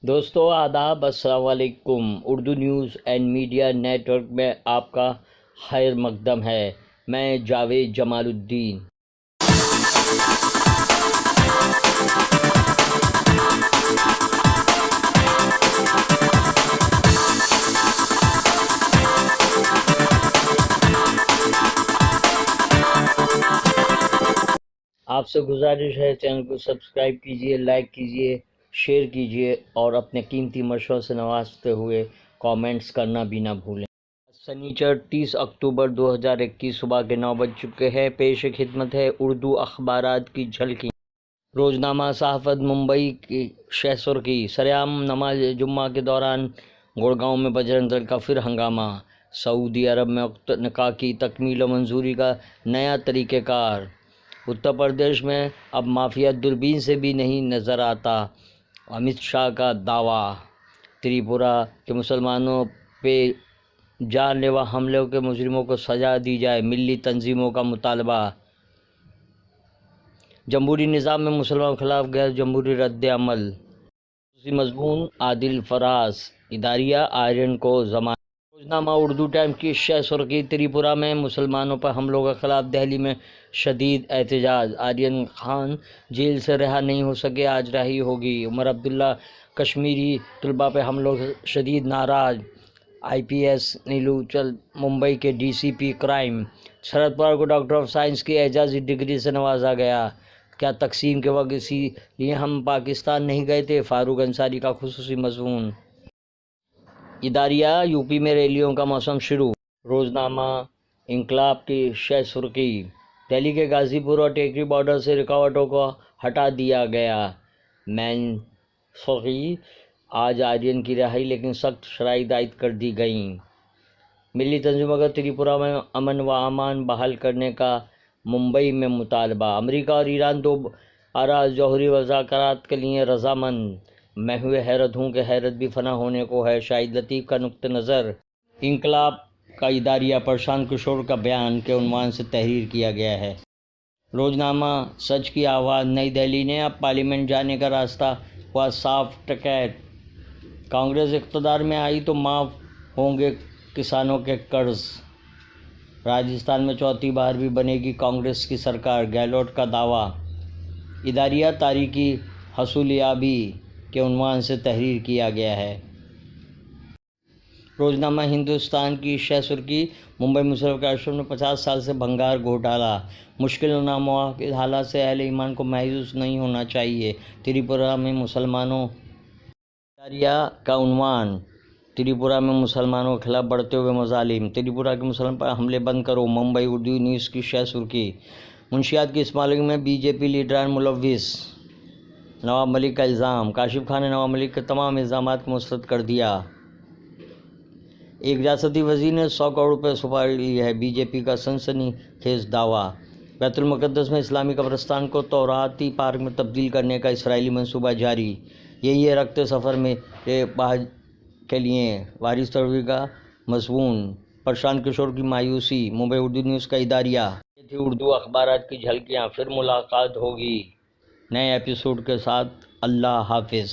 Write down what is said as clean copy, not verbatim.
دوستو آداب، السلام علیکم۔ Urdu news and media network میں آپ کا خیر مقدم ہے۔ میں جاوید جمال الدین۔ آپ سے گزارش ہے چینل کو سبسکرائب کیجئے، لائک کیجئے، شیئر کیجئے اور اپنے قیمتی مشوروں سے نوازتے ہوئے کامنٹس کرنا بھی نہ بھولیں۔ سنیچر 30 اکتوبر 2021 صبح کے 9 بج چکے ہیں۔ پیش خدمت ہے اردو اخبارات کی جھلکی۔ روزنامہ صحافت ممبئی کی شہ سرخی۔ سرعام نماز جمعہ کے دوران گڑگاؤں میں بجرنگ دل کا پھر ہنگامہ۔ سعودی عرب میں نکاح کی تکمیل و منظوری کا نیا طریقہ کار۔ اتر پردیش میں اب مافیا دوربین سے بھی نہیں نظر آتا، امت شاہ کا دعویٰ۔ تریپورہ کے مسلمانوں پہ جان لیوا حملوں کے مجرموں کو سزا دی جائے، ملی تنظیموں کا مطالبہ۔ جمہوری نظام میں مسلمانوں کے خلاف غیر جمہوری رد عمل۔ خصوصی مضمون عادل فراز، اداریہ آرین کو ضمانت۔ روزنامہ اردو ٹائم کی شہ سرخی۔ تریپورہ میں مسلمانوں پر حملوں کے خلاف دہلی میں شدید احتجاج۔ آرین خان جیل سے رہا نہیں ہو سکے، آج رہائی ہوگی۔ عمر عبداللہ کشمیری طلباء پر حملوں سے شدید ناراض۔ IPS نیلوچل ممبئی کے DCP کرائم۔ شرد پوار کو ڈاکٹر آف سائنس کی اعزازی ڈگری سے نوازا گیا۔ کیا تقسیم کے وقت اسی لیے ہم پاکستان نہیں گئے تھے؟ فاروق انصاری کا خصوصی مضمون۔ اداریہ UP میں ریلیوں کا موسم شروع۔ روزنامہ انقلاب کی شہ سرخی۔ دہلی کے غازی پور اور ٹیکری بارڈر سے رکاوٹوں کو ہٹا دیا گیا۔ مین سرخی۔ آج آرین کی رہائی لیکن سخت شرائط عائد کر دی گئیں۔ ملی تنظیموں کا تریپورہ میں امن و امان بحال کرنے کا ممبئی میں مطالبہ۔ امریکہ اور ایران دوبارہ جوہری مذاکرات کے لیے رضامند۔ میں ہوئے حیرت ہوں کہ حیرت بھی فنا ہونے کو ہے، شاہد لطیف کا نقطہ نظر۔ انقلاب کا اداریہ پرشانت کشور کا بیان کے عنوان سے تحریر کیا گیا ہے۔ روزنامہ سچ کی آواز۔ نئی دہلی نے اب پارلیمنٹ جانے کا راستہ ہوا صاف۔ ٹکیٹ۔ کانگریس اقتدار میں آئی تو معاف ہوں گے کسانوں کے قرض۔ راجستھان میں چوتھی بار بھی بنے گی کانگریس کی سرکار، گہلوٹ کا دعویٰ۔ اداریہ تاریخی حصولیابی کے عنوان سے تحریر کیا گیا ہے۔ روزنامہ ہندوستان کی شہ سرخی۔ ممبئی مسلم کے آشرم میں 50 سال سے بھنگار گھوٹالہ۔ مشکل و ناممکن حالات سے اہل ایمان کو مایوس نہیں ہونا چاہیے۔ تریپورہ میں مسلمانوں۔ اداریہ کا عنوان۔ تریپورہ میں مسلمانوں کے خلاف بڑھتے ہوئے مظالم۔ تریپورہ کے مسلمانوں پر حملے بند کرو۔ ممبئی اردو نیوز کی شہ سرخی۔ منشیات کی اسمگلنگ میں BJP لیڈران ملوث، نواب ملک کا الزام۔ کاشف خان نے نواب ملک کے تمام الزامات کو مسترد کر دیا۔ ایک ریاستی وزیر نے 100 کروڑ روپے سپاری لی ہے، BJP کا سنسنی خیز دعویٰ۔ بیت المقدس میں اسلامی قبرستان کو توراتی پارک میں تبدیل کرنے کا اسرائیلی منصوبہ جاری۔ یہی ہے رخت سفر میرے بھائی کے لیے، وارث تڑوی کا مضمون۔ پرشانت کشور کی مایوسی۔ ممبئی اردو نیوز کا اداریہ۔ یہ تھی اردو اخبارات کی جھلکیاں۔ پھر ملاقات ہوگی نئے ایپیسوڈ کے ساتھ۔ اللہ حافظ۔